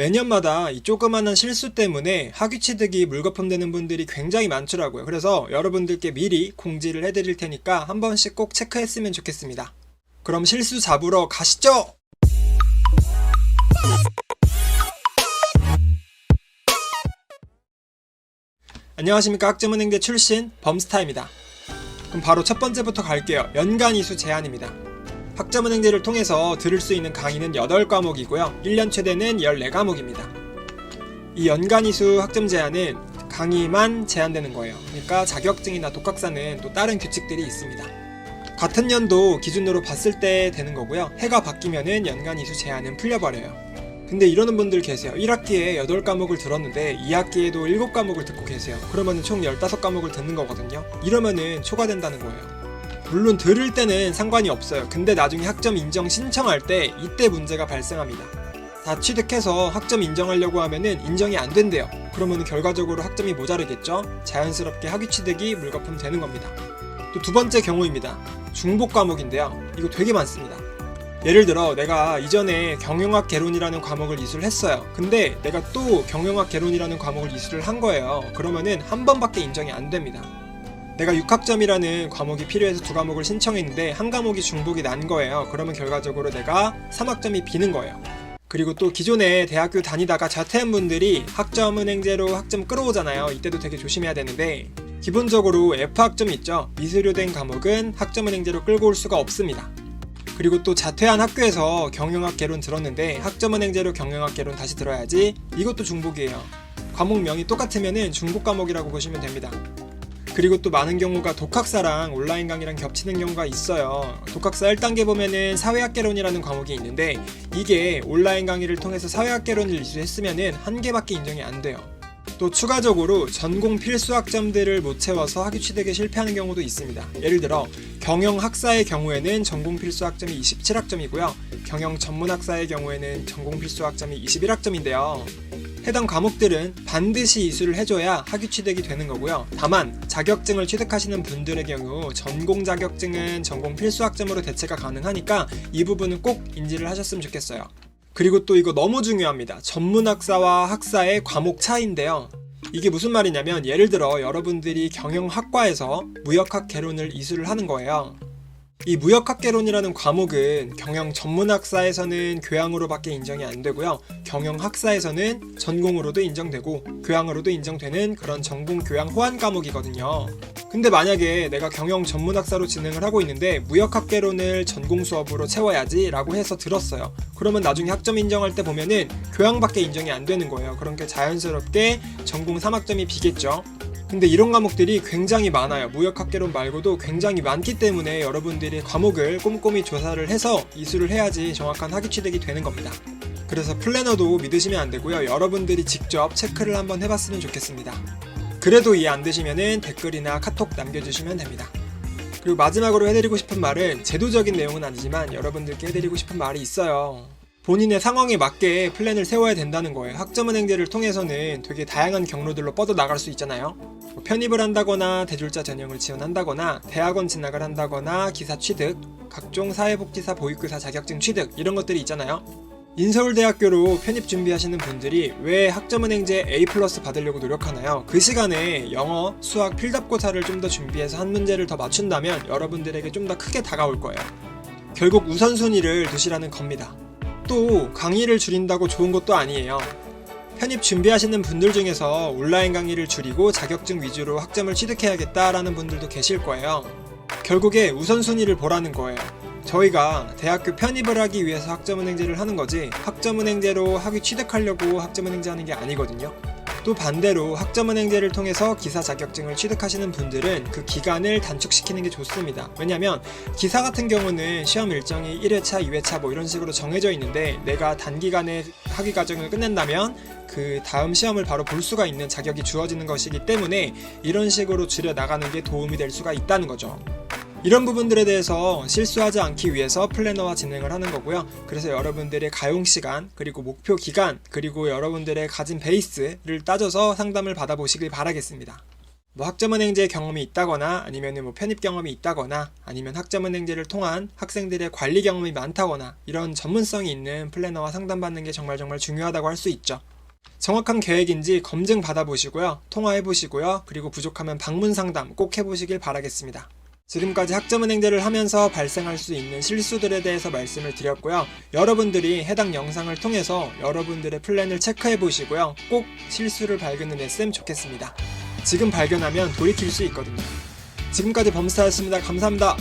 매년마다 이 조그마한 실수 때문에 학위 취득이 물거품되는 분들이 굉장히 많더라고요. 그래서 여러분들께 미리 공지를 해드릴 테니까 한 번씩 꼭 체크했으면 좋겠습니다. 그럼 실수 잡으러 가시죠! 안녕하십니까, 학점은행대 출신 범스타입니다. 그럼 바로 첫 번째부터 갈게요. 연간이수 제한입니다. 학점은행대를 통해서 들을 수 있는 강의는 8과목이고요 1년 최대는 14과목입니다 이 연간이수 학점 제한은 강의만 제한되는 거예요. 그러니까 자격증이나 독학사는 또 다른 규칙들이 있습니다. 같은 연도 기준으로 봤을 때 되는 거고요. 해가 바뀌면은 연간이수 제한은 풀려버려요. 근데 이러는 분들 계세요. 1학기에 8과목을 들었는데 2학기에도 7과목을 듣고 계세요. 그러면은 총 15과목을 듣는 거거든요. 이러면은 초과된다는 거예요. 물론 들을 때는 상관이 없어요. 근데 나중에 학점 인정 신청할 때 이때 문제가 발생합니다. 다 취득해서 학점 인정하려고 하면은 인정이 안 된대요. 그러면은 결과적으로 학점이 모자르겠죠? 자연스럽게 학위 취득이 물거품 되는 겁니다. 또 두 번째 경우입니다. 중복 과목인데요. 이거 되게 많습니다. 예를 들어 내가 이전에 경영학 개론이라는 과목을 이수를 했어요. 근데 내가 또 경영학 개론이라는 과목을 이수를 한 거예요. 그러면은 한 번밖에 인정이 안 됩니다. 내가 6학점이라는 과목이 필요해서 2과목을 신청했는데 한 과목이 중복이 난 거예요. 그러면 결과적으로 내가 3학점이 비는 거예요. 그리고 또 기존에 대학교 다니다가 자퇴한 분들이 학점은행제로 학점 끌어오잖아요. 이때도 되게 조심해야 되는데 기본적으로 F학점이 있죠. 미수료된 과목은 학점은행제로 끌고 올 수가 없습니다. 그리고 또 자퇴한 학교에서 경영학 개론 들었는데 학점은행제로 경영학 개론 다시 들어야지. 이것도 중복이에요. 과목명이 똑같으면은 중복 과목이라고 보시면 됩니다. 그리고 또 많은 경우가 독학사랑 온라인 강의랑 겹치는 경우가 있어요. 독학사 1단계 보면은 사회학개론이라는 과목이 있는데 이게 온라인 강의를 통해서 사회학개론을 이수했으면은 한 개밖에 인정이 안 돼요. 또 추가적으로 전공 필수 학점들을 못 채워서 학위 취득에 실패하는 경우도 있습니다. 예를 들어 경영학사의 경우에는 전공 필수 학점이 27학점이고요. 경영 전문학사의 경우에는 전공 필수 학점이 21학점인데요. 해당 과목들은 반드시 이수를 해줘야 학위 취득이 되는 거고요. 다만 자격증을 취득하시는 분들의 경우 전공 자격증은 전공 필수 학점으로 대체가 가능하니까 이 부분은 꼭 인지를 하셨으면 좋겠어요. 그리고 또 이거 너무 중요합니다. 전문학사와 학사의 과목 차이인데요. 이게 무슨 말이냐면 예를 들어 여러분들이 경영학과에서 무역학 개론을 이수를 하는 거예요. 이 무역학개론이라는 과목은 경영 전문학사에서는 교양으로밖에 인정이 안 되고요. 경영학사에서는 전공으로도 인정되고 교양으로도 인정되는 그런 전공 교양 호환 과목이거든요. 근데 만약에 내가 경영 전문학사로 진행을 하고 있는데 무역학개론을 전공 수업으로 채워야지 라고 해서 들었어요. 그러면 나중에 학점 인정할 때 보면은 교양밖에 인정이 안 되는 거예요. 그러니까 자연스럽게 전공 3학점이 비겠죠. 근데 이런 과목들이 굉장히 많아요. 무역학개론 말고도 굉장히 많기 때문에 여러분들이 과목을 꼼꼼히 조사를 해서 이수를 해야지 정확한 학위 취득이 되는 겁니다. 그래서 플래너도 믿으시면 안 되고요. 여러분들이 직접 체크를 한번 해봤으면 좋겠습니다. 그래도 이해 안 되시면은 댓글이나 카톡 남겨주시면 됩니다. 그리고 마지막으로 해드리고 싶은 말은 제도적인 내용은 아니지만 여러분들께 해드리고 싶은 말이 있어요. 본인의 상황에 맞게 플랜을 세워야 된다는 거예요. 학점은행제를 통해서는 되게 다양한 경로들로 뻗어나갈 수 있잖아요. 편입을 한다거나 대졸자 전형을 지원한다거나 대학원 진학을 한다거나 기사 취득, 각종 사회복지사 보육교사 자격증 취득 이런 것들이 있잖아요. 인서울대학교로 편입 준비하시는 분들이 왜 학점은행제 A+ 받으려고 노력하나요? 그 시간에 영어, 수학, 필답고사를 좀 더 준비해서 한 문제를 더 맞춘다면 여러분들에게 좀 더 크게 다가올 거예요. 결국 우선순위를 두시라는 겁니다. 또 강의를 줄인다고 좋은 것도 아니에요. 편입 준비하시는 분들 중에서 온라인 강의를 줄이고 자격증 위주로 학점을 취득해야겠다라는 분들도 계실 거예요. 결국에 우선순위를 보라는 거예요. 저희가 대학교 편입을 하기 위해서 학점은행제를 하는 거지 학점은행제로 학위 취득하려고 학점은행제 하는 게 아니거든요. 또 반대로 학점은행제를 통해서 기사 자격증을 취득하시는 분들은 그 기간을 단축시키는 게 좋습니다. 왜냐면 기사 같은 경우는 시험 일정이 1회차, 2회차 뭐 이런 식으로 정해져 있는데 내가 단기간에 학위 과정을 끝낸다면 그 다음 시험을 바로 볼 수가 있는 자격이 주어지는 것이기 때문에 이런 식으로 줄여 나가는 게 도움이 될 수가 있다는 거죠. 이런 부분들에 대해서 실수하지 않기 위해서 플래너와 진행을 하는 거고요. 그래서 여러분들의 가용시간, 그리고 목표 기간, 그리고 여러분들의 가진 베이스를 따져서 상담을 받아보시길 바라겠습니다. 뭐 학점은행제 경험이 있다거나 아니면 뭐 편입 경험이 있다거나 아니면 학점은행제를 통한 학생들의 관리 경험이 많다거나 이런 전문성이 있는 플래너와 상담받는 게 정말 중요하다고 할 수 있죠. 정확한 계획인지 검증 받아보시고요. 통화해보시고요. 그리고 부족하면 방문 상담 꼭 해보시길 바라겠습니다. 지금까지 학점은행제를 하면서 발생할 수 있는 실수들에 대해서 말씀을 드렸고요. 여러분들이 해당 영상을 통해서 여러분들의 플랜을 체크해보시고요. 꼭 실수를 발견해냈으면 좋겠습니다. 지금 발견하면 돌이킬 수 있거든요. 지금까지 범스타였습니다. 감사합니다.